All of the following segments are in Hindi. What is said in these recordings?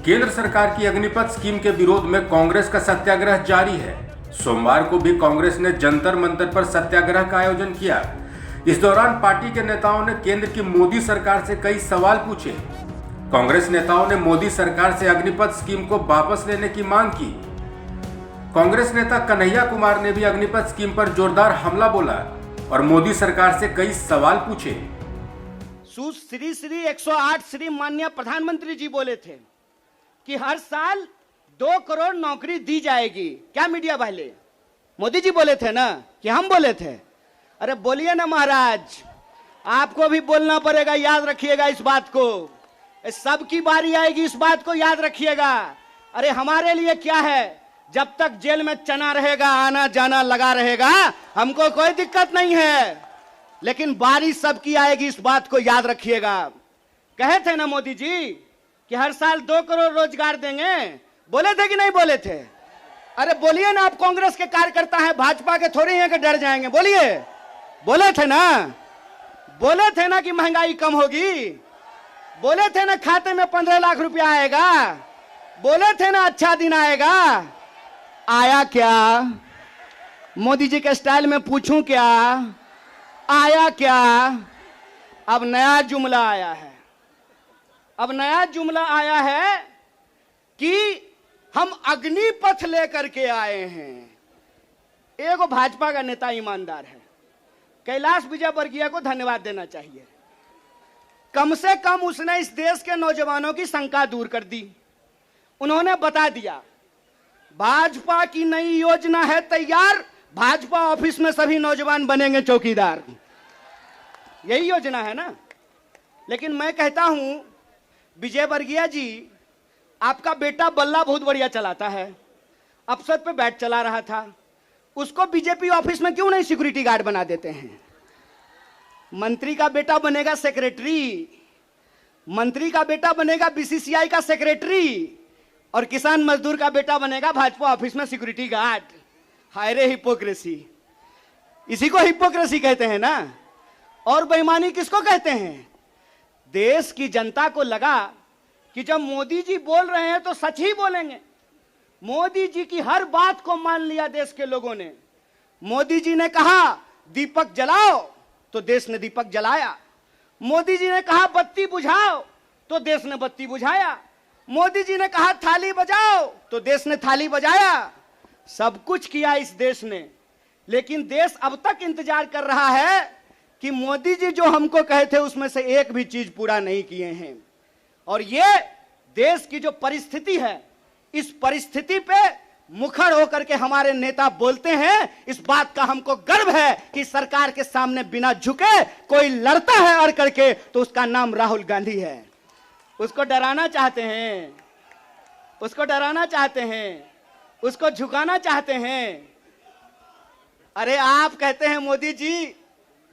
केंद्र सरकार की अग्निपथ स्कीम के विरोध में कांग्रेस का सत्याग्रह जारी है। सोमवार को भी कांग्रेस ने जंतर मंतर पर सत्याग्रह का आयोजन किया। इस दौरान पार्टी के नेताओं ने केंद्र की मोदी सरकार से कई सवाल पूछे। कांग्रेस नेताओं ने मोदी सरकार से अग्निपथ स्कीम को वापस लेने की मांग की। कांग्रेस नेता कन्हैया कुमार ने भी अग्निपथ स्कीम पर जोरदार हमला बोला और मोदी सरकार से कई सवाल पूछे। श्री 108 श्री माननीय प्रधानमंत्री जी बोले थे कि हर साल 2 करोड़ नौकरी दी जाएगी। क्या मीडिया वाले? मोदी जी बोले थे ना कि हम बोले थे? अरे बोलिए ना महाराज, आपको भी बोलना पड़ेगा, याद रखिएगा इस बात को। सबकी बारी आएगी, इस बात को याद रखिएगा। अरे हमारे लिए क्या है, जब तक जेल में चना रहेगा, आना जाना लगा रहेगा, हमको कोई दिक्कत नहीं है, लेकिन बारी सबकी आएगी, इस बात को याद रखिएगा। कहे थे ना मोदी जी कि हर साल 2 करोड़ रोजगार देंगे, बोले थे कि नहीं बोले थे? अरे बोलिए ना, आप कांग्रेस के कार्यकर्ता हैं, भाजपा के थोड़े हैं कि डर जाएंगे। बोलिए, बोले थे ना? बोले थे ना कि महंगाई कम होगी? बोले थे ना खाते में 15 लाख रुपया आएगा? बोले थे ना अच्छा दिन आएगा? आया क्या? मोदी जी के स्टाइल में पूछूं क्या, आया क्या? अब नया जुमला आया है। अब नया जुमला आया है कि हम अग्निपथ लेकर के आए हैं। एगो भाजपा का नेता ईमानदार है, कैलाश विजयवर्गीय को धन्यवाद देना चाहिए। कम से कम उसने इस देश के नौजवानों की शंका दूर कर दी। उन्होंने बता दिया भाजपा की नई योजना है तैयार, भाजपा ऑफिस में सभी नौजवान बनेंगे चौकीदार। यही योजना है ना। लेकिन मैं कहता हूं विजयवर्गीय जी, आपका बेटा बल्ला बहुत बढ़िया चलाता है, अफसर पे बैठ चला रहा था, उसको बीजेपी ऑफिस में क्यों नहीं सिक्योरिटी गार्ड बना देते हैं? मंत्री का बेटा बनेगा सेक्रेटरी, मंत्री का बेटा बनेगा बीसीसीआई का सेक्रेटरी, और किसान मजदूर का बेटा बनेगा भाजपा ऑफिस में सिक्योरिटी गार्ड। हाय रे हिपोक्रेसी, इसी को हिपोक्रेसी कहते हैं ना। और बेईमानी किसको कहते हैं? देश की जनता को लगा कि जब मोदी जी बोल रहे हैं तो सच ही बोलेंगे। मोदी जी की हर बात को मान लिया देश के लोगों ने। मोदी जी ने कहा दीपक जलाओ तो देश ने दीपक जलाया। मोदी जी ने कहा बत्ती बुझाओ तो देश ने बत्ती बुझाया। मोदी जी ने कहा थाली बजाओ तो देश ने थाली बजाया। सब कुछ किया इस देश ने, लेकिन देश अब तक इंतजार कर रहा है कि मोदी जी जो हमको कहे थे उसमें से एक भी चीज पूरा नहीं किए हैं। और ये देश की जो परिस्थिति है, इस परिस्थिति पे मुखर होकर के हमारे नेता बोलते हैं। इस बात का हमको गर्व है कि सरकार के सामने बिना झुके कोई लड़ता है अड़ करके, तो उसका नाम राहुल गांधी है। उसको डराना चाहते हैं, उसको डराना चाहते हैं, उसको झुकाना चाहते हैं। अरे आप कहते हैं मोदी जी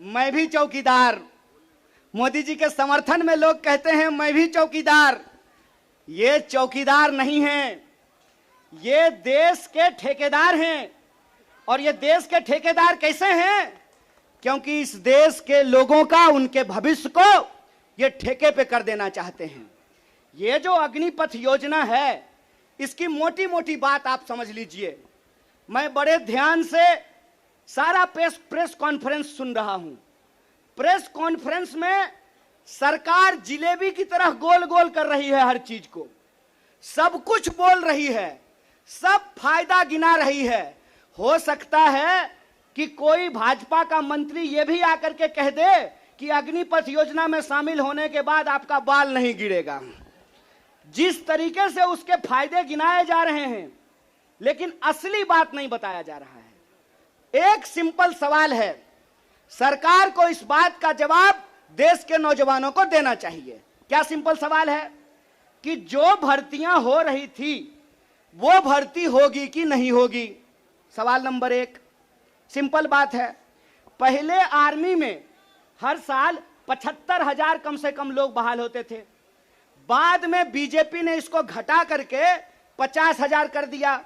मैं भी चौकीदार, मोदी जी के समर्थन में लोग कहते हैं मैं भी चौकीदार। ये चौकीदार नहीं हैं, ये देश के ठेकेदार हैं। और ये देश के ठेकेदार कैसे हैं? क्योंकि इस देश के लोगों का, उनके भविष्य को ये ठेके पे कर देना चाहते हैं। ये जो अग्निपथ योजना है, इसकी मोटी मोटी बात आप समझ लीजिए। मैं बड़े ध्यान से सारा प्रेस कॉन्फ्रेंस सुन रहा हूं। प्रेस कॉन्फ्रेंस में सरकार जिलेबी की तरह गोल गोल कर रही है, हर चीज को सब कुछ बोल रही है, सब फायदा गिना रही है। हो सकता है कि कोई भाजपा का मंत्री यह भी आकर के कह दे कि अग्निपथ योजना में शामिल होने के बाद आपका बाल नहीं गिरेगा। जिस तरीके से उसके फायदे गिनाए जा रहे हैं, लेकिन असली बात नहीं बताया जा रहा है। एक सिंपल सवाल है, सरकार को इस बात का जवाब देश के नौजवानों को देना चाहिए। क्या सिंपल सवाल है कि जो भर्तियां हो रही थी वो भर्ती होगी कि नहीं होगी? सवाल नंबर 1 सिंपल बात है। पहले आर्मी में हर साल 75,000 कम से कम लोग बहाल होते थे। बाद में बीजेपी ने इसको घटा करके 50,000 कर दिया,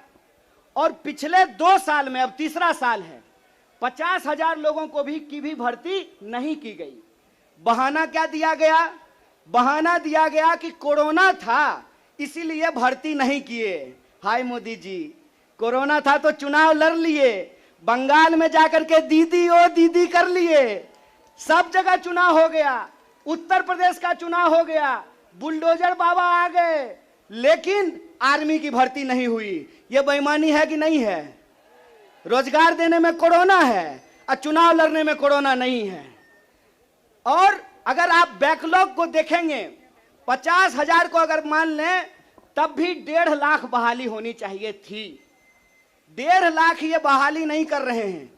और पिछले 2 साल में, अब तीसरा साल है, 50,000 लोगों को भी भर्ती नहीं की गई। बहाना क्या दिया गया? बहाना दिया गया कि कोरोना था, इसीलिए भर्ती नहीं किए। हाय मोदी जी, कोरोना था तो चुनाव लड़ लिए, बंगाल में जाकर के दीदी ओ दीदी कर लिए, सब जगह चुनाव हो गया, उत्तर प्रदेश का चुनाव हो गया, बुलडोजर बाबा आ गए, लेकिन आर्मी की भर्ती नहीं हुई। यह बेईमानी है कि नहीं है? रोजगार देने में कोरोना है और चुनाव लड़ने में कोरोना नहीं है। और अगर आप बैकलॉग को देखेंगे, 50,000 को अगर मान लें, तब भी 1.5 लाख बहाली होनी चाहिए थी। 1.5 लाख ये बहाली नहीं कर रहे हैं।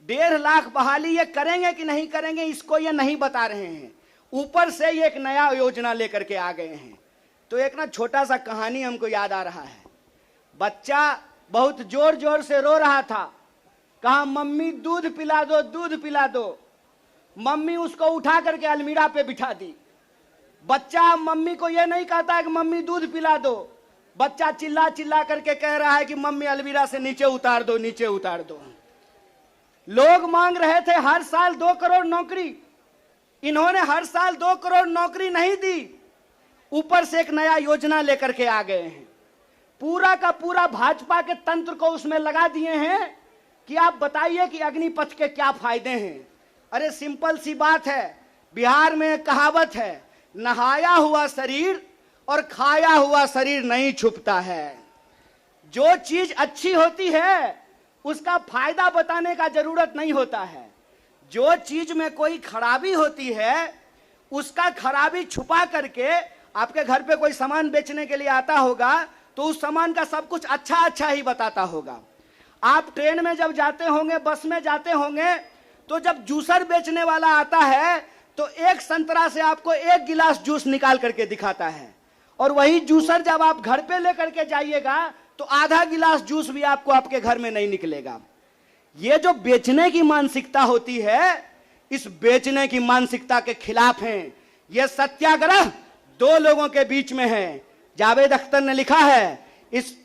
1.5 लाख बहाली ये करेंगे कि नहीं करेंगे, इसको ये नहीं बता रहे हैं। ऊपर से ये एक नया योजना लेकर के आ गए हैं। तो एक ना छोटा सा कहानी हमको याद आ रहा है। बच्चा बहुत जोर जोर से रो रहा था, कहा मम्मी दूध पिला दो, दूध पिला दो। मम्मी उसको उठा करके अलमीरा पे बिठा दी। बच्चा मम्मी को यह नहीं कहता है कि मम्मी दूध पिला दो, बच्चा चिल्ला चिल्ला करके कह रहा है कि मम्मी अलमीरा से नीचे उतार दो, नीचे उतार दो। लोग मांग रहे थे हर साल 2 करोड़ नौकरी, इन्होंने हर साल 2 करोड़ नौकरी नहीं दी, ऊपर से एक नया योजना लेकर के आ गए हैं। पूरा का पूरा भाजपा के तंत्र को उसमें लगा दिए हैं कि आप बताइए कि अग्निपथ के क्या फायदे हैं। अरे सिंपल सी बात है, बिहार में एक कहावत है, नहाया हुआ शरीर और खाया हुआ शरीर नहीं छुपता है। जो चीज अच्छी होती है उसका फायदा बताने का जरूरत नहीं होता है। जो चीज में कोई खराबी होती है उसका खराबी छुपा करके, आपके घर पे कोई सामान बेचने के लिए आता होगा तो उस सामान का सब कुछ अच्छा अच्छा ही बताता होगा। आप ट्रेन में जब जाते होंगे, बस में जाते होंगे, तो जब जूसर बेचने वाला आता है तो एक संतरा से आपको 1 गिलास जूस निकाल करके दिखाता है, और वही जूसर जब आप घर पे लेकर के जाइएगा तो आधा गिलास जूस भी आपको आपके घर में नहीं निकलेगा। ये जो बेचने की मानसिकता होती है, इस बेचने की मानसिकता के खिलाफ हैं। ये सत्याग्रह 2 लोगों के बीच में है। जावेद अख्तर ने लिखा है, इस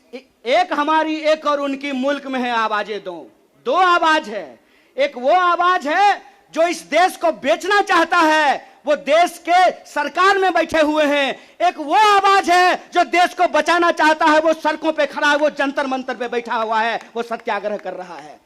एक हमारी एक और उनकी मुल्क में है आवाजें 2 आवाज है। एक वो आवाज है जो इस देश को बेचना चाहता है, वो देश के सरकार में बैठे हुए हैं। एक वो आवाज है जो देश को बचाना चाहता है, वो सड़कों पे खड़ा है, वो जंतर मंतर पे बैठा हुआ है, वो सत्याग्रह कर रहा है।